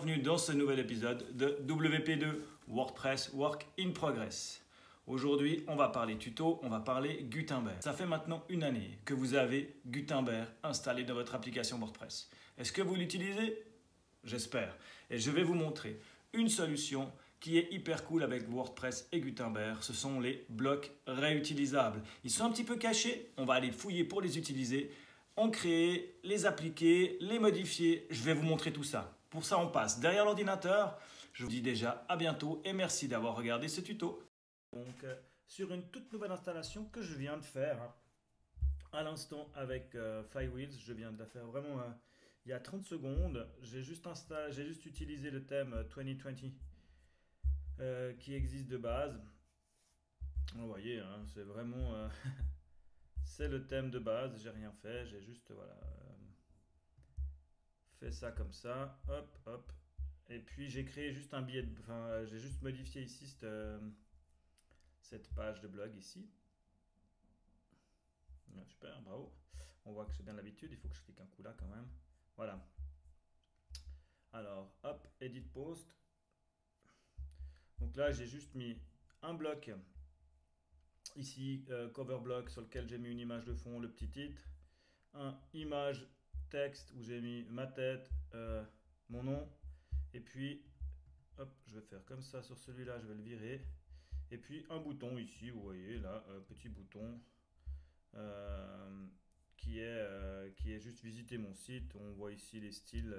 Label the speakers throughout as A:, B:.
A: bienvenue dans ce nouvel épisode de WP2 WordPress Work in Progress. Aujourd'hui, on va parler tuto, on va parler Gutenberg. Ça fait maintenant une année que vous avez Gutenberg installé dans votre application WordPress. Est-ce que vous l'utilisez? J'espère. Et je vais vous montrer une solution qui est hyper cool avec WordPress et Gutenberg. Ce sont les blocs réutilisables. Ils sont un petit peu cachés, on va aller fouiller pour les utiliser. En créer, les appliquer, les modifier. Je vais vous montrer tout ça. Pour ça, on passe derrière l'ordinateur. Je vous dis déjà à bientôt et merci d'avoir regardé ce tuto. Donc, sur une toute nouvelle installation que je viens de faire à l'instant avec Flywheels, je viens de la faire vraiment il y a 30 secondes. J'ai juste utilisé le thème 2020 qui existe de base. Vous voyez, hein, c'est vraiment... c'est le thème de base, j'ai rien fait, j'ai juste voilà, fait ça comme ça, hop, hop. Et puis j'ai créé juste un billet, enfin j'ai juste modifié ici cette page de blog ici. Super, bravo. On voit que j'ai bien l'habitude, il faut que je clique un coup là quand même. Voilà. Alors, hop, edit post. Donc là j'ai juste mis un bloc. Ici, cover block sur lequel j'ai mis une image de fond, le petit titre. Un image texte où j'ai mis ma tête, mon nom. Et puis, hop, je vais faire comme ça sur celui-là, je vais le virer. Et puis un bouton ici, vous voyez là, petit bouton qui est juste visiter mon site. On voit ici les styles,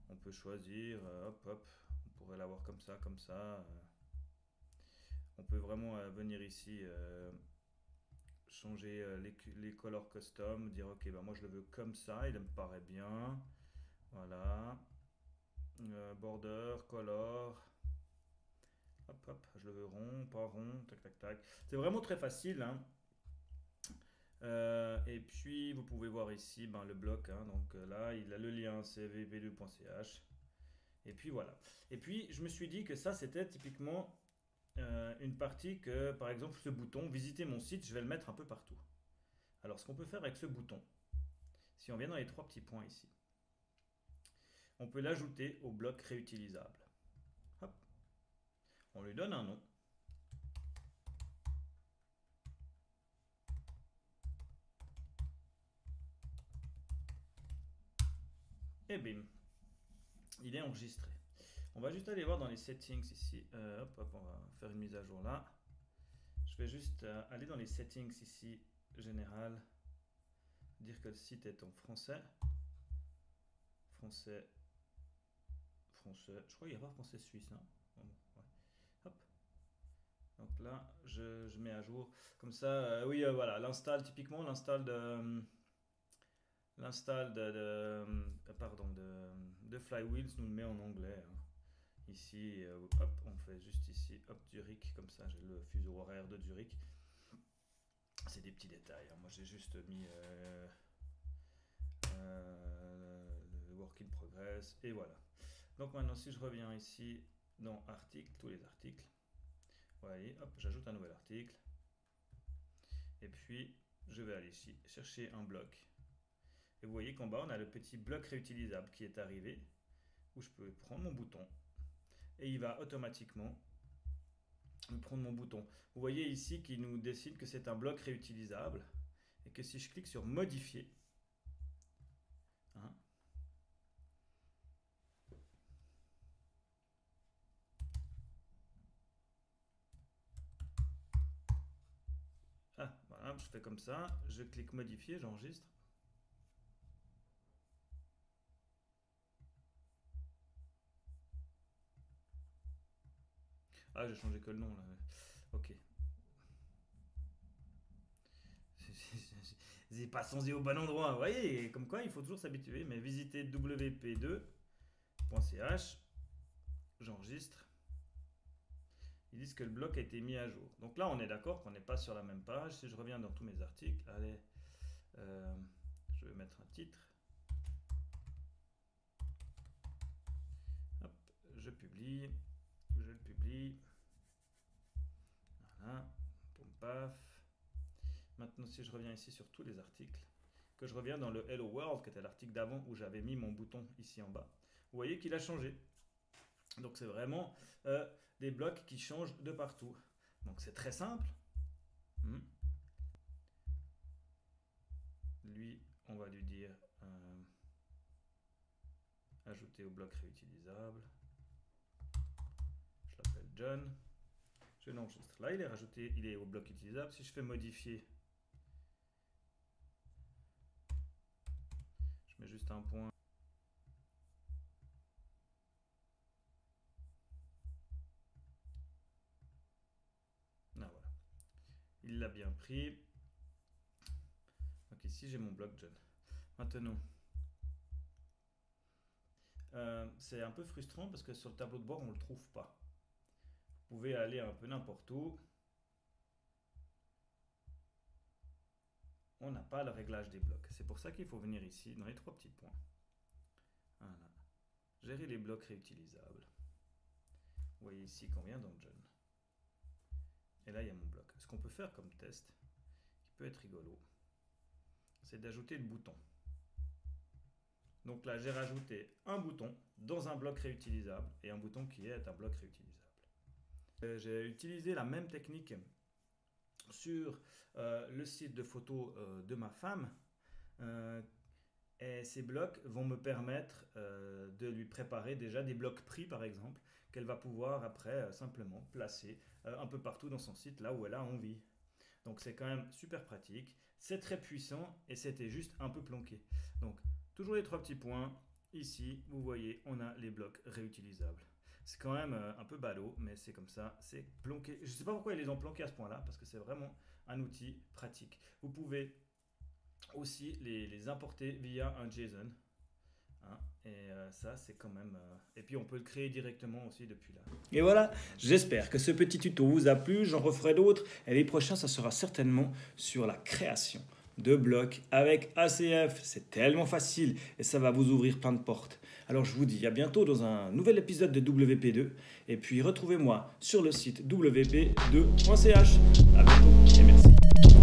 A: on peut choisir, hop, hop, on pourrait l'avoir comme ça, comme ça. On peut vraiment venir ici changer les colors custom, dire ok, ben moi je le veux comme ça, il me paraît bien. Voilà. Border, color. Hop, hop, je le veux rond, pas rond, tac, tac, tac. C'est vraiment très facile. Hein. Et puis vous pouvez voir ici le bloc. Hein, donc là, il a le lien cvp2.ch. Et puis voilà. Et puis je me suis dit que ça, c'était typiquement une partie que, par exemple, ce bouton, visiter mon site, je vais le mettre un peu partout. Alors, ce qu'on peut faire avec ce bouton, si on vient dans les trois petits points ici, on peut l'ajouter au bloc réutilisable. Hop. On lui donne un nom. Et bim, il est enregistré. On va juste aller voir dans les settings ici. Hop, hop, on va faire une mise à jour là. Je vais juste aller dans les settings ici, général, dire que le site est en français. Français. Je crois qu'il n'y a pas français suisse. Hein. Ouais. Hop. Donc là, je mets à jour. Comme ça, oui, voilà, l'install, typiquement, l'install de Flywheels nous le met en anglais. Hein. Ici, hop, on fait juste ici, hop, Zurich, comme ça, j'ai le fuseau horaire de Zurich. C'est des petits détails. Hein. Moi, j'ai juste mis le work in progress et voilà. Donc maintenant, si je reviens ici dans articles, tous les articles, vous voyez, hop, j'ajoute un nouvel article. Et puis, je vais aller ici chercher un bloc. Et vous voyez qu'en bas, on a le petit bloc réutilisable qui est arrivé, où je peux prendre mon bouton. Et il va automatiquement me prendre mon bouton. Vous voyez ici qu'il nous décide que c'est un bloc réutilisable. Et que si je clique sur modifier, hein, ah, voilà, je fais comme ça, je clique modifier, j'enregistre. Ah, j'ai changé que le nom là. Ok. C'est pas censé au bon endroit. Vous voyez, comme quoi il faut toujours s'habituer. Mais visitez wp2.ch. J'enregistre. Ils disent que le bloc a été mis à jour. Donc là, on est d'accord qu'on n'est pas sur la même page. Si je reviens dans tous mes articles, allez, je vais mettre un titre. Hop, je publie. Je le publie. Voilà. Poum, paf. Maintenant, si je reviens ici sur tous les articles, que je reviens dans le Hello World, qui était l'article d'avant où j'avais mis mon bouton ici en bas, vous voyez qu'il a changé. Donc c'est vraiment des blocs qui changent de partout. Donc c'est très simple. Lui, on va lui dire ajouter au bloc réutilisable. Je l'appelle John. Je l'enregistre. Là, il est rajouté, il est au bloc utilisable. Si je fais modifier, je mets juste un point. Ah, voilà. Il l'a bien pris. Donc ici, j'ai mon bloc John. Maintenant, c'est un peu frustrant parce que sur le tableau de bord, on ne le trouve pas. Vous pouvez aller un peu n'importe où. On n'a pas le réglage des blocs. C'est pour ça qu'il faut venir ici, dans les 3 petits points. Voilà. Gérer les blocs réutilisables. Vous voyez ici qu'on vient dans John. Et là, il y a mon bloc. Ce qu'on peut faire comme test, qui peut être rigolo, c'est d'ajouter le bouton. Donc là, j'ai rajouté un bouton dans un bloc réutilisable et un bouton qui est un bloc réutilisable. J'ai utilisé la même technique sur le site de photos de ma femme. Et ces blocs vont me permettre de lui préparer déjà des blocs pris, par exemple, qu'elle va pouvoir après simplement placer un peu partout dans son site, là où elle a envie. Donc c'est quand même super pratique, c'est très puissant et c'était juste un peu planqué. Donc toujours les 3 petits points. Ici, vous voyez, on a les blocs réutilisables. C'est quand même un peu ballot, mais c'est comme ça, c'est planqué. Je ne sais pas pourquoi ils les ont planqués à ce point-là, parce que c'est vraiment un outil pratique. Vous pouvez aussi les importer via un JSON. Et ça, c'est quand même... Et puis, on peut le créer directement aussi depuis là. Et voilà, j'espère que ce petit tuto vous a plu. J'en referai d'autres. Et les prochains, ça sera certainement sur la création de blocs avec ACF. C'est tellement facile et ça va vous ouvrir plein de portes. Alors, je vous dis à bientôt dans un nouvel épisode de WP2. Et puis, retrouvez-moi sur le site wp2.ch. À bientôt et merci.